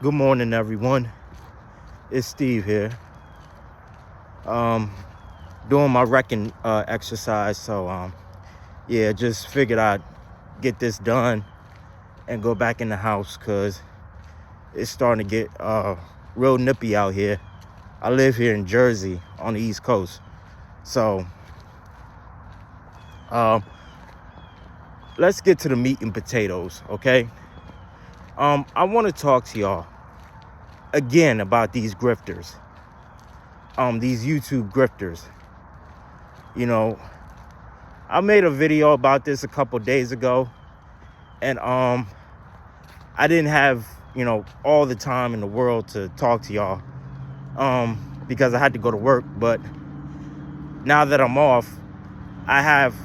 Good morning, everyone. It's Steve here. Doing my wrecking exercise. So, yeah, just figured I'd get this done and go back in the house because it's starting to get real nippy out here. I live here in Jersey on the East Coast. So, let's get to the meat and potatoes, okay? I want to talk to y'all again about these grifters. These YouTube grifters. You know, I made a video about this a couple days ago, and I didn't have, all the time in the world to talk to y'all because I had to go to work. But now that I'm off, I have,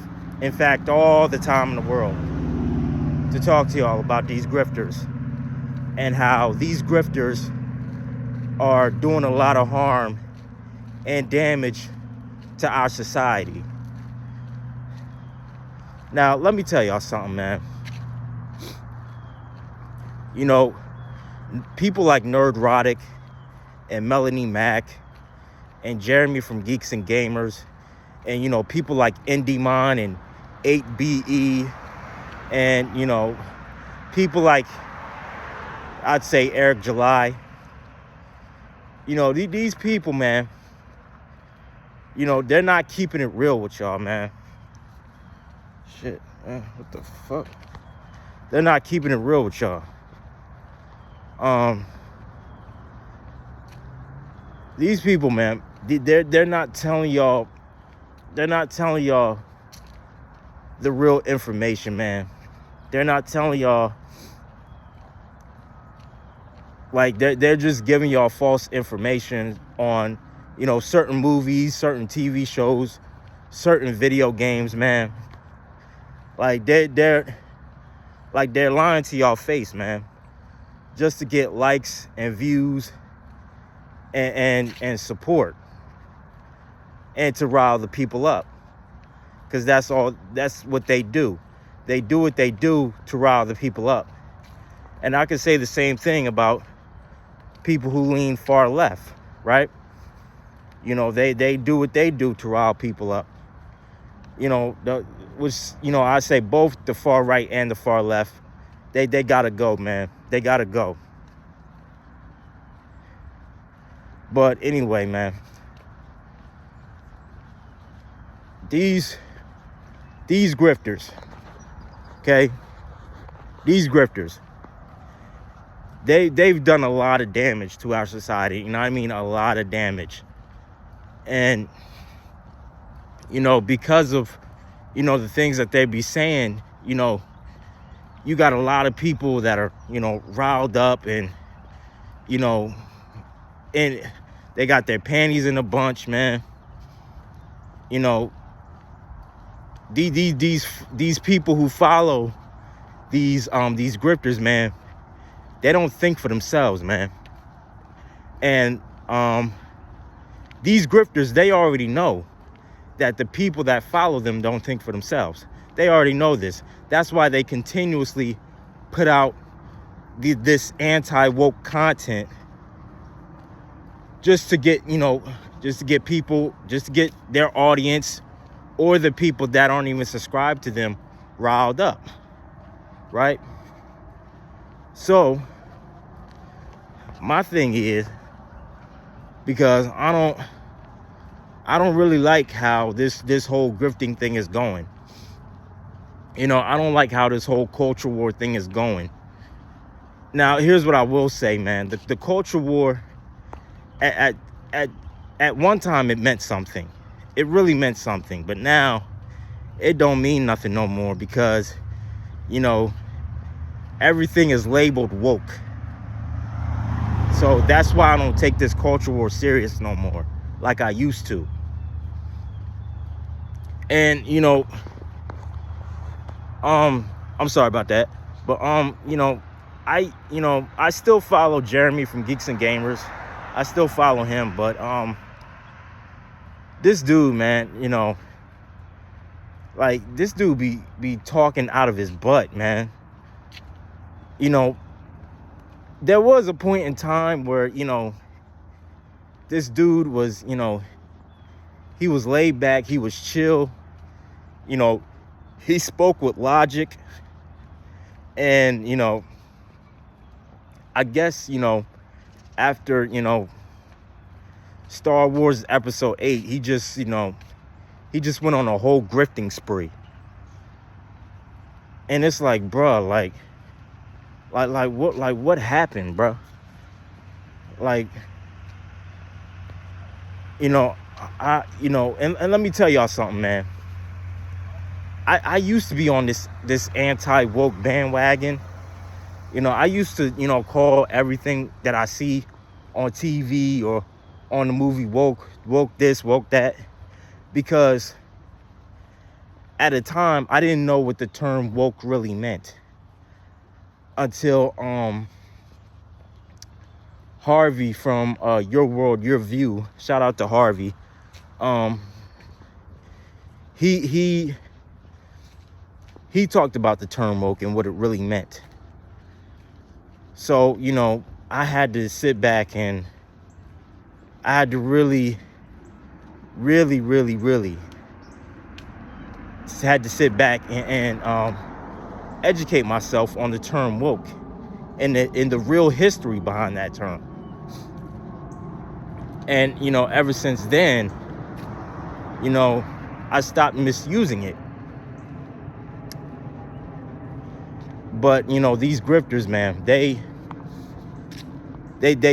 in fact, all the time in the world to talk to y'all about these grifters and how these grifters are doing a lot of harm and damage to our society. Now, let me tell y'all something, man. You know, people like Nerdrotic and Melanie Mac and Jeremy from Geeks and Gamers and, people like Indymon and 8BE and, people like, I'd say, Eric July. These people, man, they're not keeping it real with y'all, man. Shit, man, what the fuck? They're not keeping it real with y'all. These people, man, they're not telling y'all. They're not telling y'all the real information, man. They're not telling y'all. Like, they're just giving y'all false information on, certain movies, certain TV shows, certain video games, man. Like, they're lying to y'all face, man, just to get likes and views and support and to rile the people up. Because that's what they do. They do what they do to rile the people up. And I can say the same thing about people who lean far left, right? They do what they do to rile people up. I say both the far right and the far left, they gotta go, man. They gotta go. But anyway, man, these grifters, okay? These grifters, they've done a lot of damage to our society. You know what I mean? A lot of damage. And, because of, the things that they be saying, you got a lot of people that are, riled up and, and they got their panties in a bunch, man. These people who follow these grifters, man, they don't think for themselves, man. And these grifters, they already know that the people that follow them don't think for themselves. They already know this. That's why they continuously put out this anti-woke content just to get, people, just to get their audience or the people that aren't even subscribed to them riled up, right? So my thing is, because I don't really like how this whole grifting thing is going. I don't like how this whole culture war thing is going. Now, here's what I will say, man. The culture war, at one time, it meant something. It really meant something. But now, it don't mean nothing no more because, everything is labeled woke. So that's why I don't take this culture war serious no more like I used to. And, I'm sorry about that. But, I still follow Jeremy from Geeks and Gamers. I still follow him. But, this dude, man, this dude be talking out of his butt, man. there was a point in time where, this dude was, he was laid back, he was chill, he spoke with logic. And, I guess, after, Star Wars Episode 8, he just went on a whole grifting spree. And it's like, bruh, what happened, bruh? And let me tell y'all something, man. I used to be on this anti-woke bandwagon. I used to, call everything that I see on TV or on the movie woke this, woke that, because at a time I didn't know what the term woke really meant until Harvey from Your World, Your View, shout out to Harvey. He talked about the term woke and what it really meant. So, I had to sit back and I had to really had to sit back and educate myself on the term woke and the real history behind that term. And, ever since then, I stopped misusing it. But, these grifters, man, they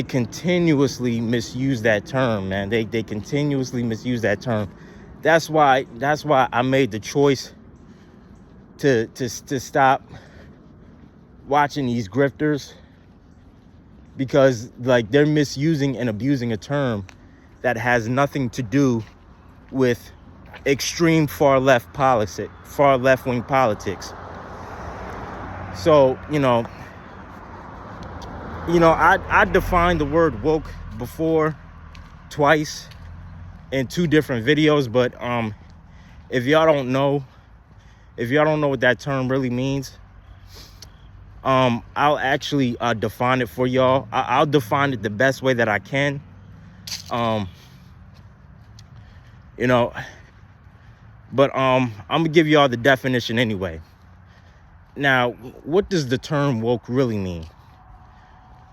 continuously misuse that term, man. They continuously misuse that term. That's why I made the choice to stop watching these grifters, because they're misusing and abusing a term that has nothing to do with extreme far left-wing politics. So, I defined the word woke before twice in 2 different videos, but if y'all don't know what that term really means, I'll actually define it for y'all. I'll define it the best way that I can. But I'm gonna give y'all the definition anyway. Now, what does the term woke really mean?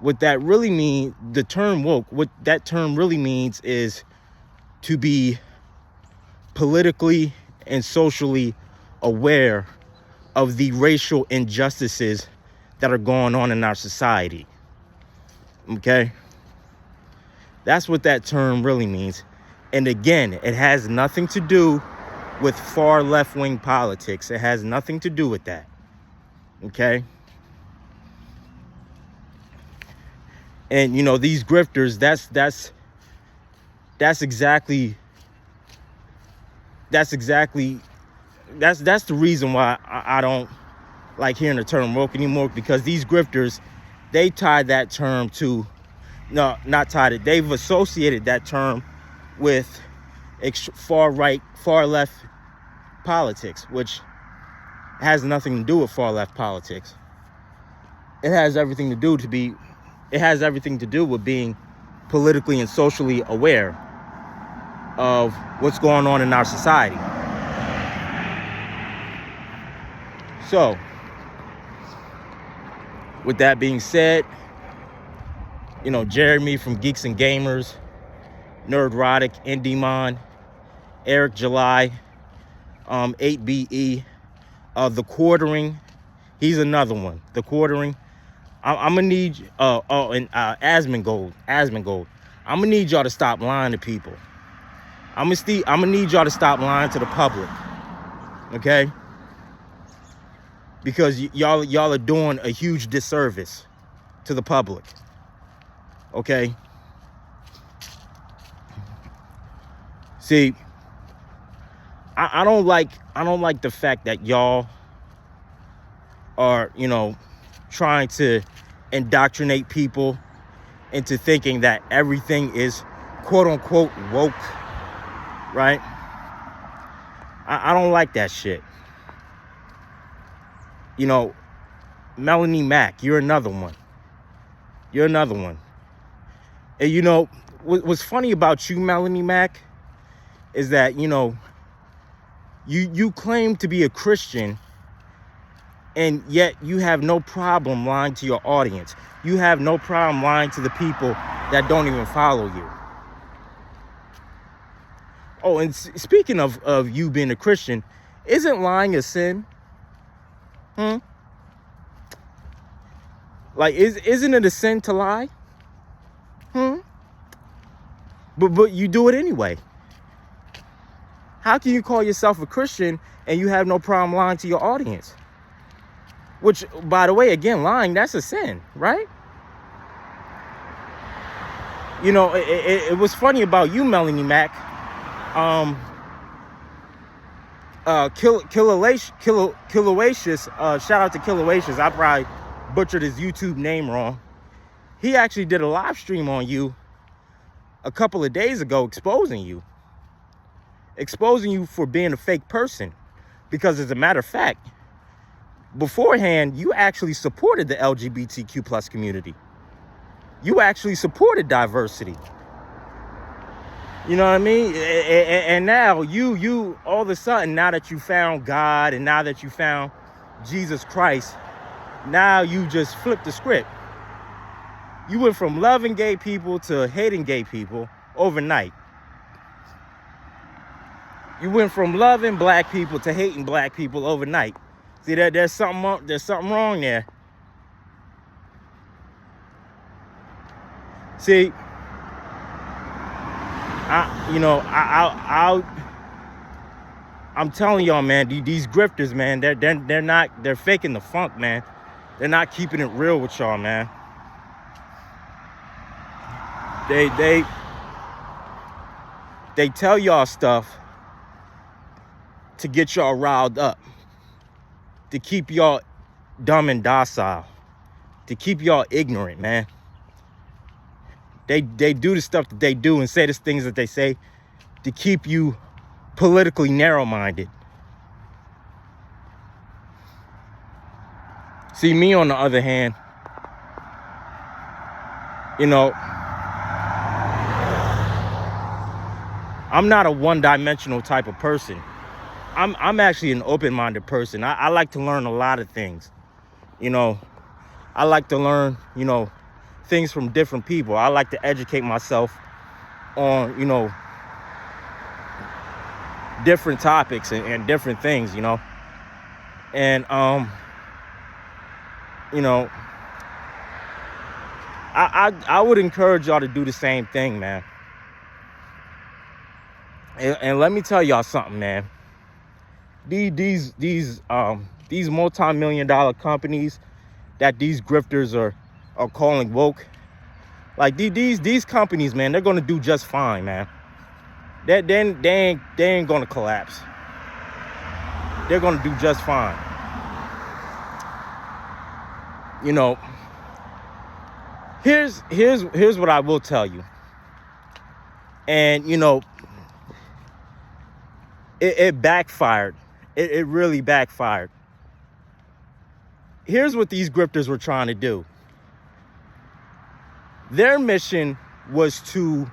What that really means, the term woke, what that term really means is to be politically and socially aware of the racial injustices that are going on in our society. Okay? That's what that term really means. And again, it has nothing to do with far left-wing politics. It has nothing to do with that. Okay? And these grifters, that's the reason why I don't like hearing the term woke anymore, because these grifters, they tied that term to, no, not tied it, they've associated that term with far right, far left politics, which has nothing to do with far left politics. It has everything to do with being politically and socially aware of what's going on in our society. So, with that being said, Jeremy from Geeks and Gamers, Nerdrotic, Indymon, Eric July, 8BE, The Quartering, he's another one. The Quartering. I'm gonna need and Asmongold. I'm gonna need y'all to stop lying to people. I'm gonna need y'all to stop lying to the public. Okay? Because y'all are doing a huge disservice to the public. Okay? See, I don't like the fact that y'all are, trying to indoctrinate people into thinking that everything is quote unquote woke, right? I don't like that shit. Melanie Mack, you're another one. You're another one. And you know, what's funny about you, Melanie Mac, is that, you know, you claim to be a Christian, and yet you have no problem lying to your audience. You have no problem lying to the people that don't even follow you. Oh, and speaking of you being a Christian, isn't lying a sin? Like, isn't it a sin to lie? But you do it anyway. How can you call yourself a Christian and you have no problem lying to your audience? Which, by the way, again, lying, that's a sin, right? You know, it was funny about you, Melanie Mac. Kiloacious, shout out to Kiloacious. I probably butchered his YouTube name wrong. He actually did a live stream on you a couple of days ago, exposing you for being a fake person. Because as a matter of fact, beforehand, you actually supported the LGBTQ plus community. You actually supported diversity. You know what I mean? And now you all of a sudden, now that you found God and now that you found Jesus Christ, now you just flipped the script. You went from loving gay people to hating gay people overnight. You went from loving black people to hating black people overnight. See, there's something wrong there. See, I'm telling y'all, man, these grifters, man, they're faking the funk, man. They're not keeping it real with y'all, man. They tell y'all stuff to get y'all riled up, to keep y'all dumb and docile, to keep y'all ignorant, man. They do the stuff that they do and say the things that they say to keep you politically narrow-minded. See, me on the other hand, you know, I'm not a one-dimensional type of person. I'm actually an open-minded person. I like to learn a lot of things. You know, I like to learn, you know, things from different people. I like to educate myself on, you know, different topics and different things, you know. And you know, I would encourage y'all to do the same thing, man. And let me tell y'all something, man. These multi-million-dollar companies that these grifters are calling woke, like these companies, man, they're gonna do just fine, man. They ain't gonna collapse. They're gonna do just fine. You know, here's what I will tell you. And you know, it backfired. It really backfired. Here's what these grifters were trying to do. Their mission was to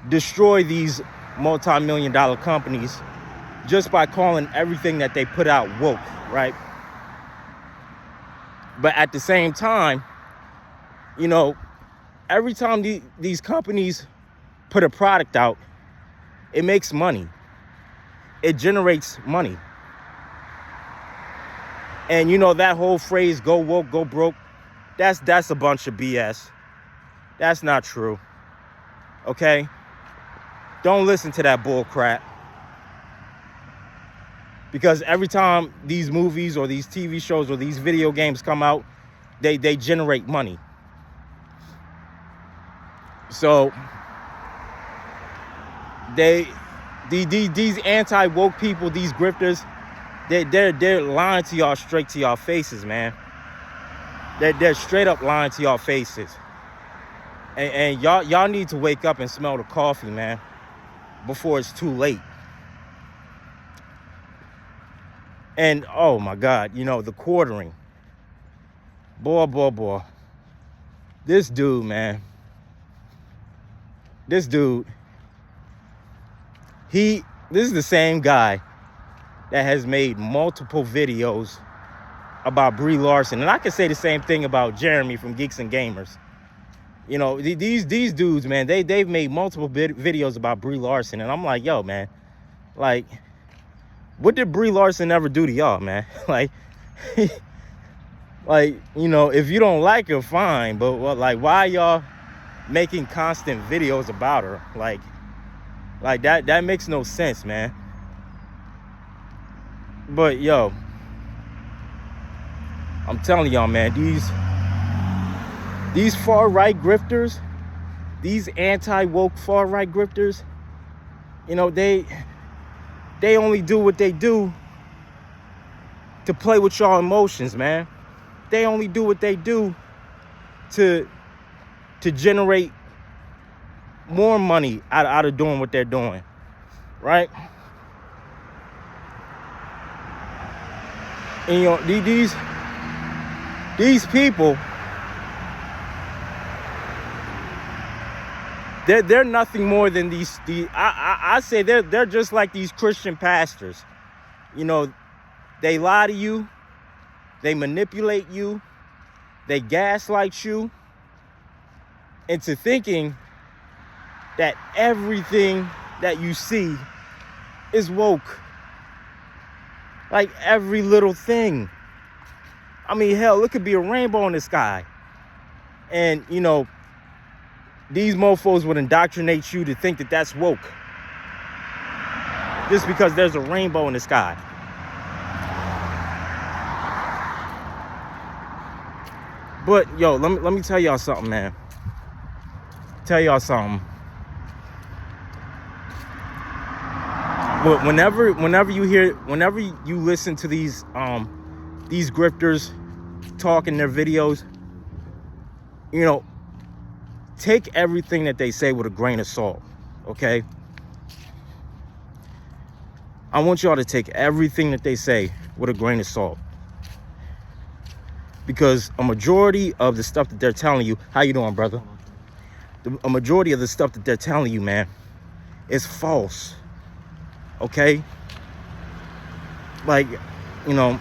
destroy these multi-million-dollar companies just by calling everything that they put out woke, right? But at the same time, you know, every time these companies put a product out, it makes money. It generates money. And you know, that whole phrase, go woke, go broke, that's a bunch of BS. That's not true. Okay? Don't listen to that bull crap. Because every time these movies or these TV shows or these video games come out, they generate money. So these anti-woke people, these grifters, they're lying to y'all straight to y'all faces, man. They're straight up lying to y'all faces. And y'all need to wake up and smell the coffee, man, before it's too late. And oh my God, you know, the quartering. Boy. This dude, man. This dude. This is the same guy that has made multiple videos about Brie Larson. And I can say the same thing about Jeremy from Geeks and Gamers. You know, these dudes, man, they've made multiple videos about Brie Larson. And I'm like, yo, man, like, what did Brie Larson ever do to y'all, man? Like, like, you know, if you don't like her, fine. But, well, like, why y'all making constant videos about her? Like that makes no sense, man. But, yo, I'm telling y'all, man, these far-right grifters, these anti-woke far-right grifters, you know, they only do what they do to play with y'all emotions, man. They only do what they do to generate more money out of doing what they're doing, right? And, you know, these people, they're nothing more than I say they're just like these Christian pastors. You know, they lie to you, they manipulate you, they gaslight you into thinking that everything that you see is woke. Like every little thing. I mean, hell, it could be a rainbow in the sky. And, you know, these mofos would indoctrinate you to think that that's woke. Just because there's a rainbow in the sky. But, yo, let me tell y'all something, man. Tell y'all something. Whenever you listen to these grifters talk in their videos, you know, take everything that they say with a grain of salt, okay? I want y'all to take everything that they say with a grain of salt. Because a majority of the stuff that they're telling you, how you doing, brother? A majority of the stuff that they're telling you, man, is false. Okay? Like, you know,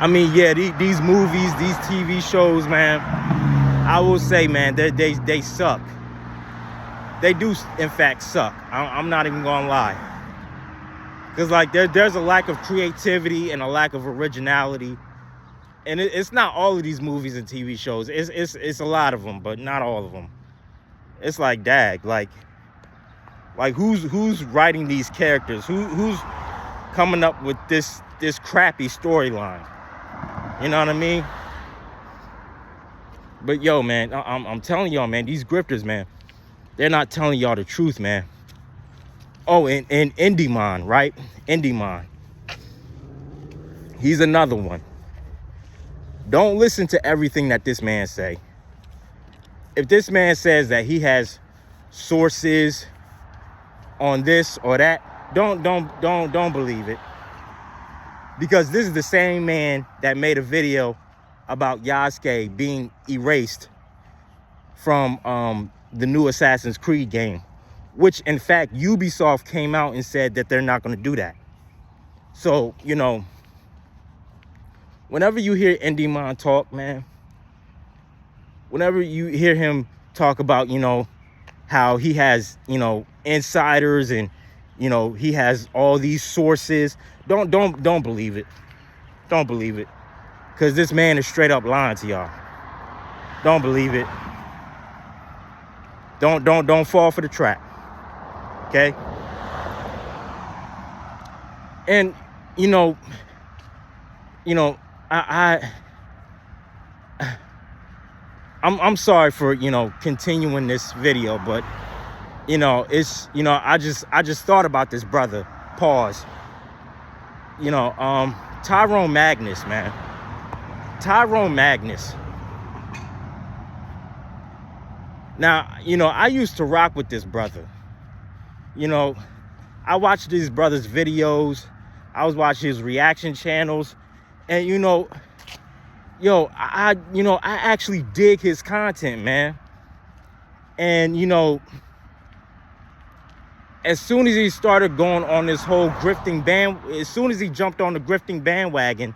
I mean, yeah, these movies, these TV shows, man, I will say, man, they suck. They do, in fact, suck. I'm not even gonna lie. Because, like, there's a lack of creativity and a lack of originality. And it's not all of these movies and TV shows. It's a lot of them, but not all of them. It's like, dag, like who's writing these characters? Who's coming up with this crappy storyline? You know what I mean? But, yo, man, I'm telling y'all, man, these grifters, man, they're not telling y'all the truth, man. Oh, and Indymon, right? Indymon. He's another one. Don't listen to everything that this man say. If this man says that he has sources on this or that, don't believe it. Because this is the same man that made a video about Yasuke being erased from the new Assassin's Creed game, which, in fact, Ubisoft came out and said that they're not going to do that. So, you know, whenever you hear Indymon talk, man, whenever you hear him talk about, you know, how he has, you know, insiders and, you know, he has all these sources, don't believe it. Don't believe it. Because this man is straight up lying to y'all. Don't believe it. Don't fall for the trap. Okay? And, you know, I'm sorry for, you know, continuing this video, but, you know, it's, you know, I just thought about this brother. Pause. You know, Tyrone Magnus, man. Tyrone Magnus. Now, you know, I used to rock with this brother. You know, I watched these brothers' videos. I was watching his reaction channels. And, you know, yo, I actually dig his content, man. And, as soon as he started going on this whole grifting as soon as he jumped on the grifting bandwagon,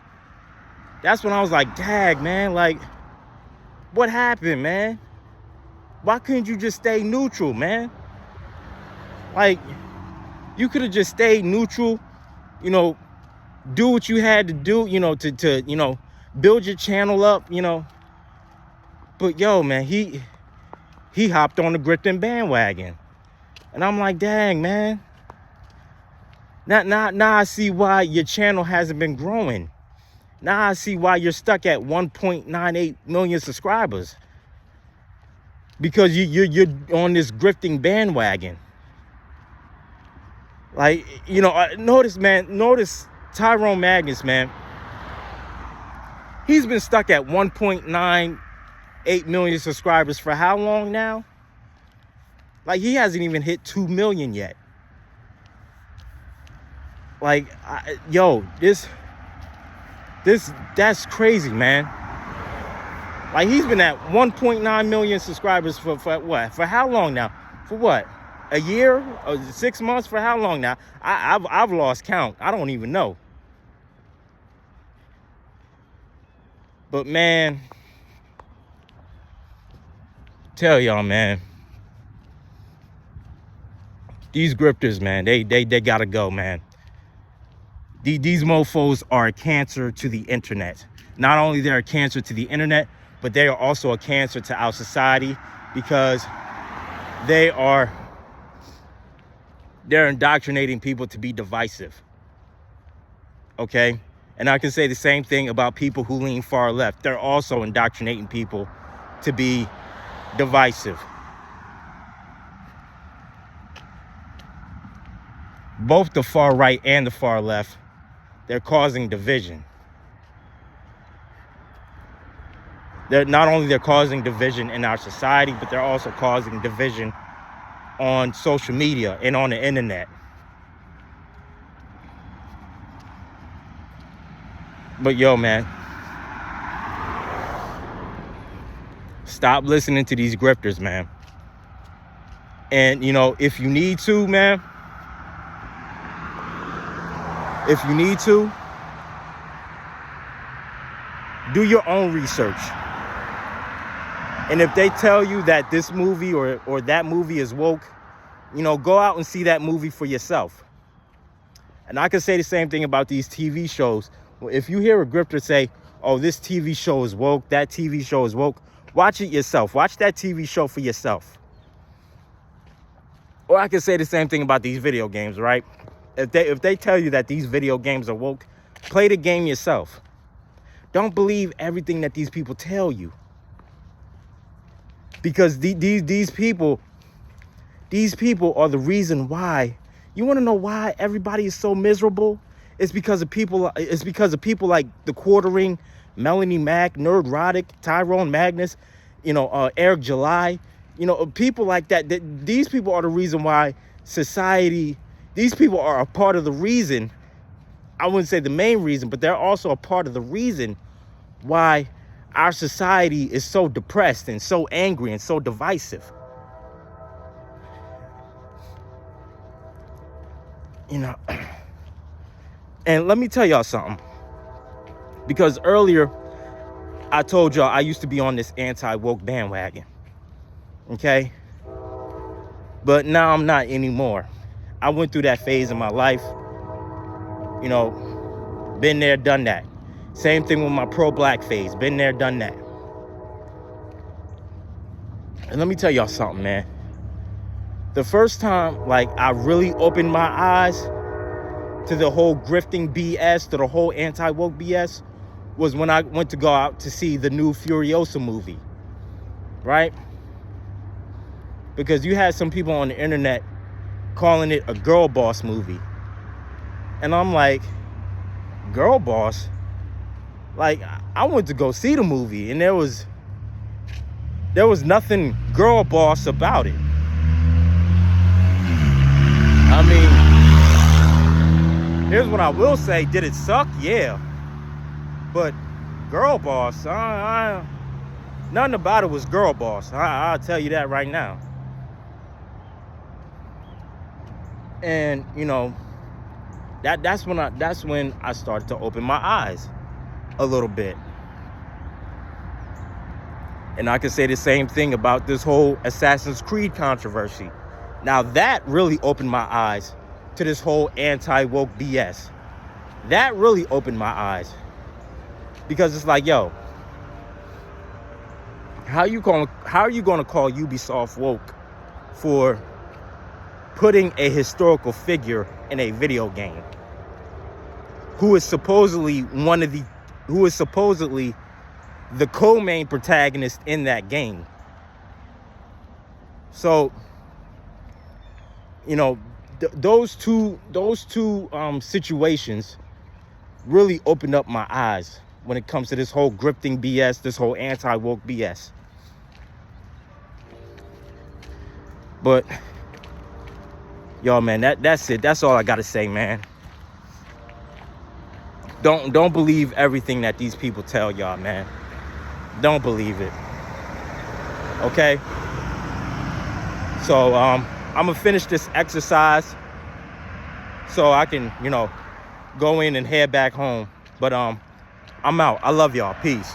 that's when I was like, dag, man, like, what happened, man? Why couldn't you just stay neutral, man? Like, you could have just stayed neutral, do what you had to do, to build your channel up, But yo, man, he hopped on the grifting bandwagon. And I'm like, dang, man. Now I see why your channel hasn't been growing. Now I see why you're stuck at 1.98 million subscribers. Because you're on this grifting bandwagon. Like, notice Tyrone Magnus, man. He's been stuck at 1.98 million subscribers for how long now? Like, he hasn't even hit 2 million yet. Like, that's crazy, man. Like, he's been at 1.9 million subscribers for what? For how long now? For what? A year? Or 6 months? For how long now? I've lost count. I don't even know. But, man, tell y'all, man, these grifters, man, they gotta go, man. These mofos are a cancer to the internet. Not only they're a cancer to the internet, but they are also a cancer to our society, because they're indoctrinating people to be divisive. Okay? And I can say the same thing about people who lean far left. They're also indoctrinating people to be divisive. Both the far right and the far left, they're causing division. They're causing division in our society, but they're also causing division on social media and on the internet. But yo, man, stop listening to these grifters, man. And, if you need to, man, do your own research. And if they tell you that this movie or that movie is woke, go out and see that movie for yourself. And I can say the same thing about these TV shows. If you hear a grifter say, oh, this TV show is woke, that TV show is woke, watch it yourself. Watch that TV show for yourself. Or I can say the same thing about these video games, right? If they tell you that these video games are woke, play the game yourself. Don't believe everything that these people tell you. Because these people are the reason why. You want to know why everybody is so miserable? It's because of people like the Quartering, Melanie Mack, Nerdrotic, Tyrone Magnus, Eric July, people like that. These people are the reason why society. These people are a part of the reason. I wouldn't say the main reason, but they're also a part of the reason why our society is so depressed and so angry and so divisive. And let me tell y'all something. Because earlier, I told y'all I used to be on this anti-woke bandwagon. Okay? But now I'm not anymore. I went through that phase in my life. Been there, done that. Same thing with my pro-black phase. Been there, done that. And let me tell y'all something, man. The first time, I really opened my eyes to the whole grifting BS, to the whole anti-woke BS, was when I went to go out to see the new Furiosa movie, right? Because you had some people on the internet calling it a girl boss movie. And I'm like, girl boss? I went to go see the movie, and there was nothing girl boss about it. I mean, here's what I will say. Did it suck? Yeah. But Girl boss. Nothing about it was girl boss. I'll tell you that right now. And you know, that's when I started to open my eyes a little bit. And I can say the same thing about this whole Assassin's Creed controversy. Now that really opened my eyes to this whole anti-woke BS. That really opened my eyes. Because it's like, yo, how are you gonna call Ubisoft woke for putting a historical figure in a video game who is supposedly the co-main protagonist in that game? So, you know, those two situations really opened up my eyes when it comes to this whole grifting BS, this whole anti-woke BS. But yo, man, that's it. That's all I gotta say, man. Don't believe everything that these people tell y'all, man. Don't believe it. Okay? So I'm gonna finish this exercise so I can, you know, go in and head back home. But I'm out. I love y'all. Peace.